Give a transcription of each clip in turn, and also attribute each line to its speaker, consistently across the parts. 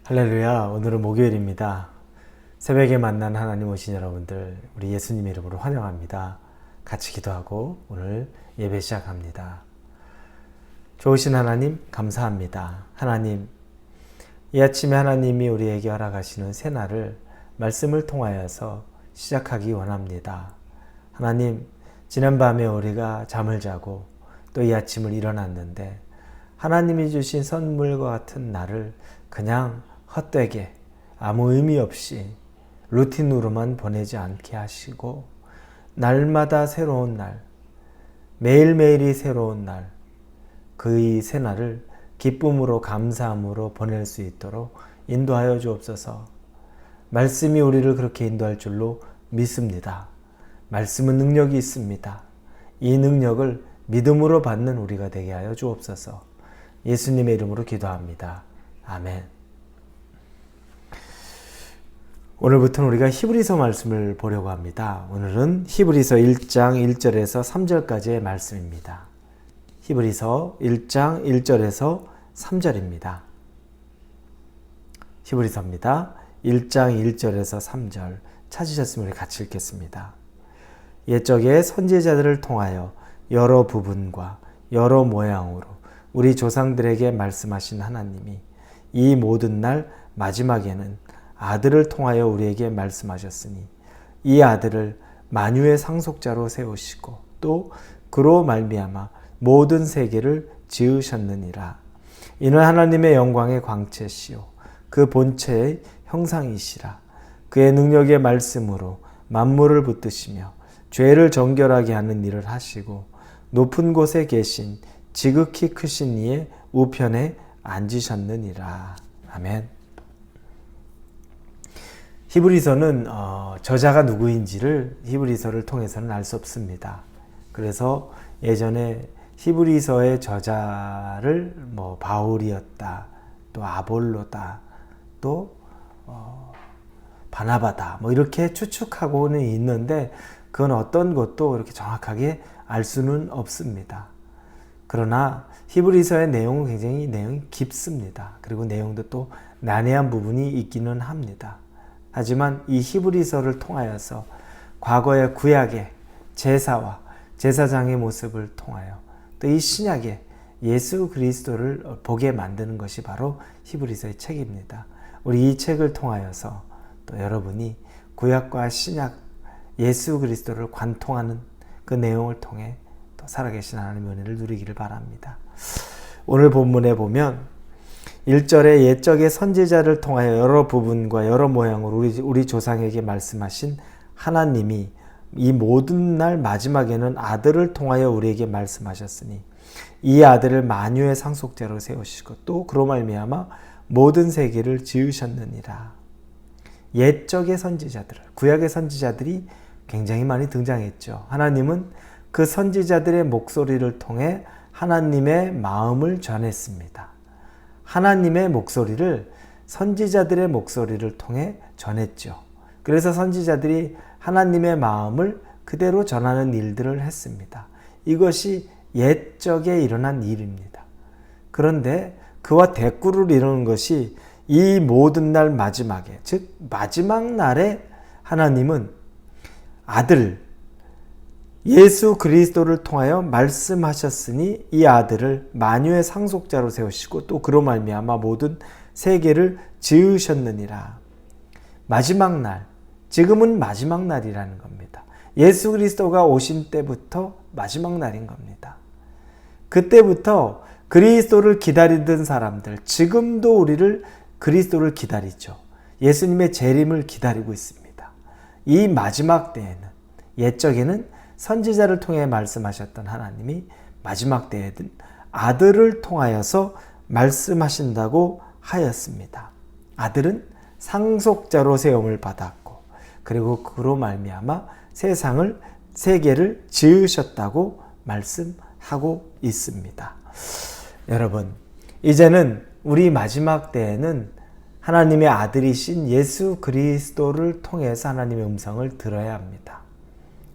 Speaker 1: 할렐루야. 오늘은 목요일입니다. 새벽에 만난 하나님 오신 여러분들, 우리 예수님 이름으로 환영합니다. 같이 기도하고 오늘 예배 시작합니다. 좋으신 하나님 감사합니다. 하나님, 이 아침에 하나님이 우리에게 허락하시는 새날을 말씀을 통하여서 시작하기 원합니다. 하나님, 지난밤에 우리가 잠을 자고 또 이 아침을 일어났는데 하나님이 주신 선물과 같은 날을 그냥 헛되게 아무 의미 없이 루틴으로만 보내지 않게 하시고 날마다 새로운 날, 매일매일이 새로운 날, 그 새날을 기쁨으로 감사함으로 보낼 수 있도록 인도하여 주옵소서. 말씀이 우리를 그렇게 인도할 줄로 믿습니다. 말씀은 능력이 있습니다. 이 능력을 믿음으로 받는 우리가 되게 하여 주옵소서. 예수님의 이름으로 기도합니다. 아멘. 오늘부터는 우리가 히브리서 말씀을 보려고 합니다. 오늘은 히브리서 1장 1절에서 3절까지의 말씀입니다. 히브리서 1장 1절에서 3절입니다. 히브리서입니다. 1장 1절에서 3절 찾으셨으면 우리 같이 읽겠습니다. 옛적의 선지자들을 통하여 여러 부분과 여러 모양으로 우리 조상들에게 말씀하신 하나님이 이 모든 날 마지막에는 아들을 통하여 우리에게 말씀하셨으니 이 아들을 만유의 상속자로 세우시고 또 그로 말미암아 모든 세계를 지으셨느니라. 이는 하나님의 영광의 광채시요 그 본체의 형상이시라. 그의 능력의 말씀으로 만물을 붙드시며 죄를 정결하게 하는 일을 하시고 높은 곳에 계신 지극히 크신 이의 우편에 앉으셨느니라. 아멘. 히브리서는 저자가 누구인지를 히브리서를 통해서는 알 수 없습니다. 그래서 예전에 히브리서의 저자를 바울이었다, 또 아볼로다, 또 바나바다 이렇게 추측하고는 있는데 그건 어떤 것도 이렇게 정확하게 알 수는 없습니다. 그러나 히브리서의 내용은 굉장히 내용이 깊습니다. 그리고 내용도 또 난해한 부분이 있기는 합니다. 하지만 이 히브리서를 통하여서 과거의 구약의 제사와 제사장의 모습을 통하여 또 이 신약의 예수 그리스도를 보게 만드는 것이 바로 히브리서의 책입니다. 우리 이 책을 통하여서 또 여러분이 구약과 신약 예수 그리스도를 관통하는 그 내용을 통해 또 살아계신 하나님의 은혜를 누리기를 바랍니다. 오늘 본문에 보면 1절에 옛적의 선지자를 통하여 여러 부분과 여러 모양으로 우리 조상에게 말씀하신 하나님이 이 모든 날 마지막에는 아들을 통하여 우리에게 말씀하셨으니 이 아들을 만유의 상속자로 세우시고 또 그로 말미암아 모든 세계를 지으셨느니라. 옛적의 선지자들, 구약의 선지자들이 굉장히 많이 등장했죠. 하나님은 그 선지자들의 목소리를 통해 하나님의 마음을 전했습니다. 하나님의 목소리를 선지자들의 목소리를 통해 전했죠. 그래서 선지자들이 하나님의 마음을 그대로 전하는 일들을 했습니다. 이것이 옛적에 일어난 일입니다. 그런데 그와 대꾸를 이루는 것이 이 모든 날 마지막에, 즉 마지막 날에 하나님은 아들 예수 그리스도를 통하여 말씀하셨으니 이 아들을 만유의 상속자로 세우시고 또 그로 말미암아 모든 세계를 지으셨느니라. 마지막 날, 지금은 마지막 날이라는 겁니다. 예수 그리스도가 오신 때부터 마지막 날인 겁니다. 그때부터 그리스도를 기다리던 사람들, 지금도 우리를 그리스도를 기다리죠. 예수님의 재림을 기다리고 있습니다. 이 마지막 때에는, 옛적에는 선지자를 통해 말씀하셨던 하나님이 마지막 때에는 아들을 통하여서 말씀하신다고 하였습니다. 아들은 상속자로 세움을 받았고 그리고 그로 말미암아 세계를 지으셨다고 말씀하고 있습니다. 여러분, 이제는 우리 마지막 때에는 하나님의 아들이신 예수 그리스도를 통해서 하나님의 음성을 들어야 합니다.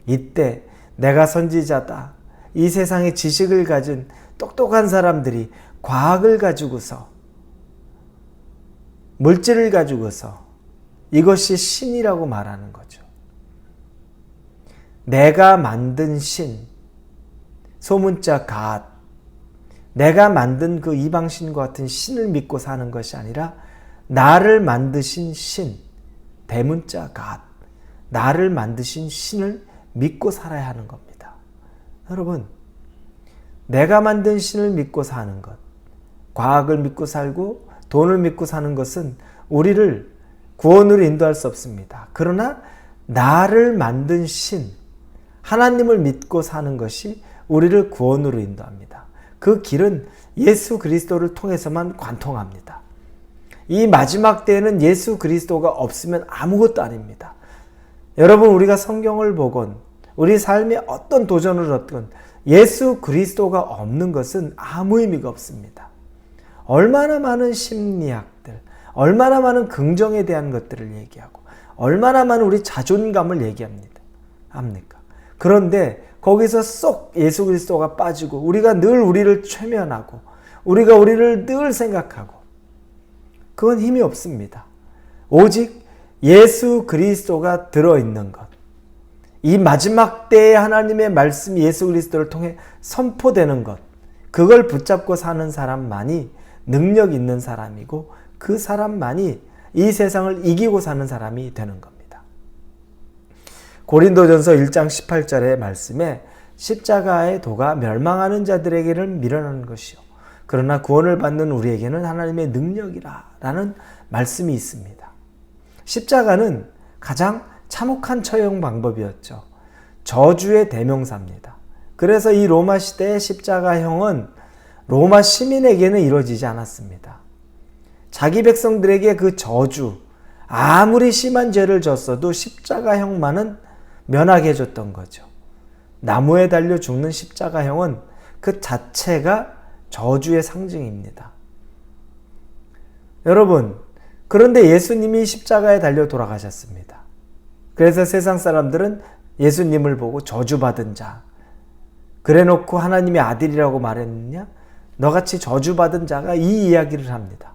Speaker 1: 이때 내가 선지자다. 이 세상의 지식을 가진 똑똑한 사람들이 과학을 가지고서 물질을 가지고서 이것이 신이라고 말하는 거죠. 내가 만든 신, 소문자 God, 내가 만든 그 이방신과 같은 신을 믿고 사는 것이 아니라 나를 만드신 신, 대문자 God, 나를 만드신 신을 믿고 살아야 하는 겁니다. 여러분, 내가 만든 신을 믿고 사는 것, 과학을 믿고 살고 돈을 믿고 사는 것은 우리를 구원으로 인도할 수 없습니다. 그러나 나를 만든 신, 하나님을 믿고 사는 것이 우리를 구원으로 인도합니다. 그 길은 예수 그리스도를 통해서만 관통합니다. 이 마지막 때에는 예수 그리스도가 없으면 아무것도 아닙니다. 여러분, 우리가 성경을 보건 우리 삶에 어떤 도전을 얻건 예수 그리스도가 없는 것은 아무 의미가 없습니다. 얼마나 많은 심리학들, 얼마나 많은 긍정에 대한 것들을 얘기하고 얼마나 많은 우리 자존감을 얘기합니다. 합니까? 그런데 거기서 쏙 예수 그리스도가 빠지고 우리가 늘 우리를 최면하고 우리가 우리를 늘 생각하고 그건 힘이 없습니다. 오직 예수 그리스도가 들어있는 것, 이 마지막 때에 하나님의 말씀이 예수 그리스도를 통해 선포되는 것, 그걸 붙잡고 사는 사람만이 능력 있는 사람이고 그 사람만이 이 세상을 이기고 사는 사람이 되는 겁니다. 고린도전서 1장 18절의 말씀에 십자가의 도가 멸망하는 자들에게는 미련한 것이요 그러나 구원을 받는 우리에게는 하나님의 능력이라 라는 말씀이 있습니다. 십자가는 가장 참혹한 처형 방법이었죠. 저주의 대명사입니다. 그래서 이 로마 시대의 십자가형은 로마 시민에게는 이루어지지 않았습니다. 자기 백성들에게 그 저주, 아무리 심한 죄를 졌어도 십자가형만은 면하게 해줬던 거죠. 나무에 달려 죽는 십자가형은 그 자체가 저주의 상징입니다. 여러분, 그런데 예수님이 십자가에 달려 돌아가셨습니다. 그래서 세상 사람들은 예수님을 보고 저주받은 자, 그래놓고 하나님의 아들이라고 말했느냐? 너같이 저주받은 자가 이 이야기를 합니다.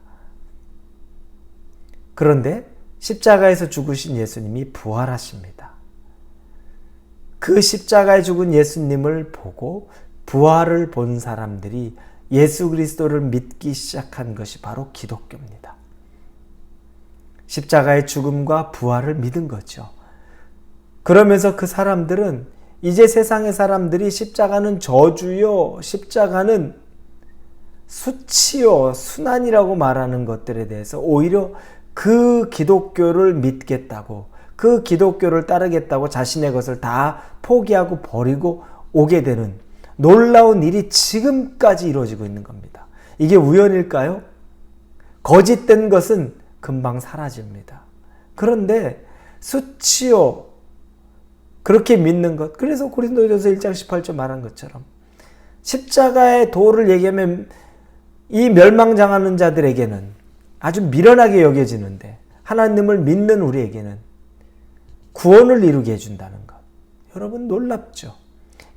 Speaker 1: 그런데 십자가에서 죽으신 예수님이 부활하십니다. 그 십자가에 죽은 예수님을 보고 부활을 본 사람들이 예수 그리스도를 믿기 시작한 것이 바로 기독교입니다. 십자가의 죽음과 부활을 믿은 거죠. 그러면서 그 사람들은 이제 세상의 사람들이 십자가는 저주요, 십자가는 수치요, 순환이라고 말하는 것들에 대해서 오히려 그 기독교를 믿겠다고, 그 기독교를 따르겠다고 자신의 것을 다 포기하고 버리고 오게 되는 놀라운 일이 지금까지 이루어지고 있는 겁니다. 이게 우연일까요? 거짓된 것은 금방 사라집니다. 그런데 수치요, 그렇게 믿는 것, 그래서 고린도전서 1장 18절 말한 것처럼 십자가의 도를 얘기하면 이 멸망당하는 자들에게는 아주 미련하게 여겨지는데 하나님을 믿는 우리에게는 구원을 이루게 해준다는 것. 여러분, 놀랍죠?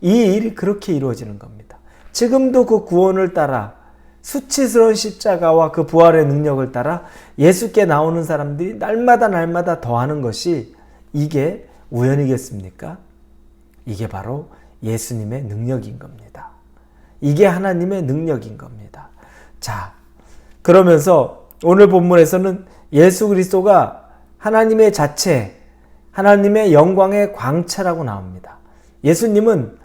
Speaker 1: 이 일이 그렇게 이루어지는 겁니다. 지금도 그 구원을 따라 수치스러운 십자가와 그 부활의 능력을 따라 예수께 나오는 사람들이 날마다 더하는 것이 이게 우연이겠습니까? 이게 바로 예수님의 능력인 겁니다. 이게 하나님의 능력인 겁니다. 자, 그러면서 오늘 본문에서는 예수 그리스도가 하나님의 자체, 하나님의 영광의 광채라고 나옵니다. 예수님은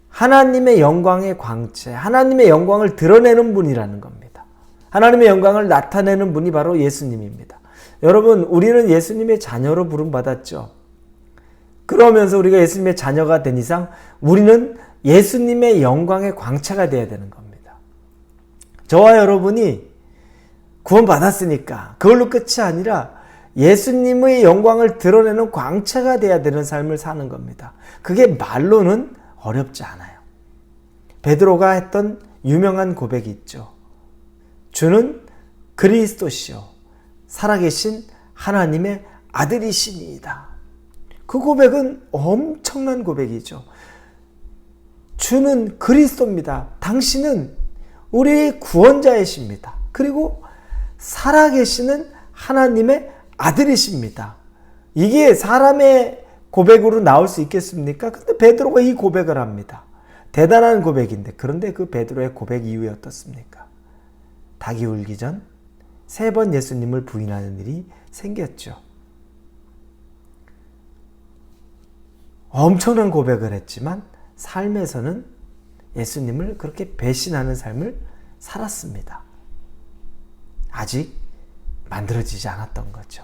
Speaker 1: 하나님의 영광의 광채, 하나님의 영광을 드러내는 분이라는 겁니다. 하나님의 영광을 나타내는 분이 바로 예수님입니다. 여러분, 우리는 예수님의 자녀로 부름받았죠. 그러면서 우리가 예수님의 자녀가 된 이상 우리는 예수님의 영광의 광채가 되어야 되는 겁니다. 저와 여러분이 구원받았으니까 그걸로 끝이 아니라 예수님의 영광을 드러내는 광채가 되어야 되는 삶을 사는 겁니다. 그게 말로는 어렵지 않아요. 베드로가 했던 유명한 고백이 있죠. 주는 그리스도시요 살아계신 하나님의 아들이시니이다. 그 고백은 엄청난 고백이죠. 주는 그리스도입니다. 당신은 우리 구원자이십니다. 그리고 살아계시는 하나님의 아들이십니다. 이게 사람의 고백으로 나올 수 있겠습니까? 근데 베드로가 이 고백을 합니다. 대단한 고백인데, 그런데 그 베드로의 고백 이후에 어떻습니까? 닭이 울기 전 3번 예수님을 부인하는 일이 생겼죠. 엄청난 고백을 했지만 삶에서는 예수님을 그렇게 배신하는 삶을 살았습니다. 아직 만들어지지 않았던 거죠.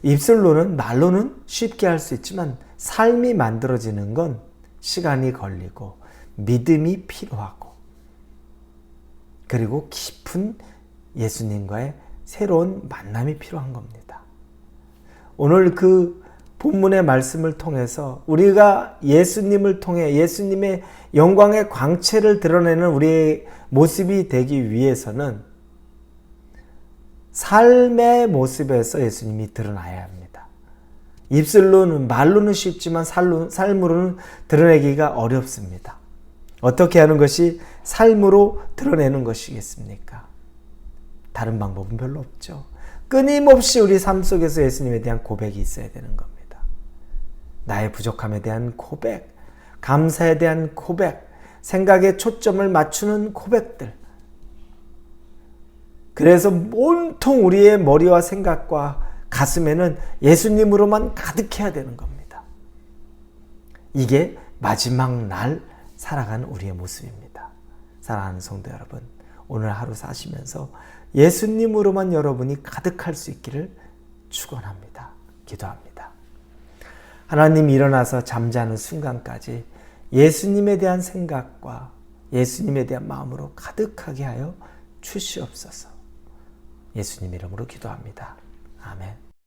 Speaker 1: 입술로는, 말로는 쉽게 할 수 있지만 삶이 만들어지는 건 시간이 걸리고 믿음이 필요하고, 그리고 깊은 예수님과의 새로운 만남이 필요한 겁니다. 오늘 그 본문의 말씀을 통해서 우리가 예수님을 통해 예수님의 영광의 광채를 드러내는 우리의 모습이 되기 위해서는 삶의 모습에서 예수님이 드러나야 합니다. 입술로는, 말로는 쉽지만 삶으로는 드러내기가 어렵습니다. 어떻게 하는 것이 삶으로 드러내는 것이겠습니까? 다른 방법은 별로 없죠. 끊임없이 우리 삶 속에서 예수님에 대한 고백이 있어야 되는 겁니다. 나의 부족함에 대한 고백, 감사에 대한 고백, 생각에 초점을 맞추는 고백들. 그래서 온통 우리의 머리와 생각과 가슴에는 예수님으로만 가득해야 되는 겁니다. 이게 마지막 날 살아가는 우리의 모습입니다. 사랑하는 성도 여러분, 오늘 하루 사시면서 예수님으로만 여러분이 가득할 수 있기를 축원합니다. 기도합니다. 하나님이 일어나서 잠자는 순간까지 예수님에 대한 생각과 예수님에 대한 마음으로 가득하게 하여 주시옵소서. 예수님 이름으로 기도합니다. 아멘.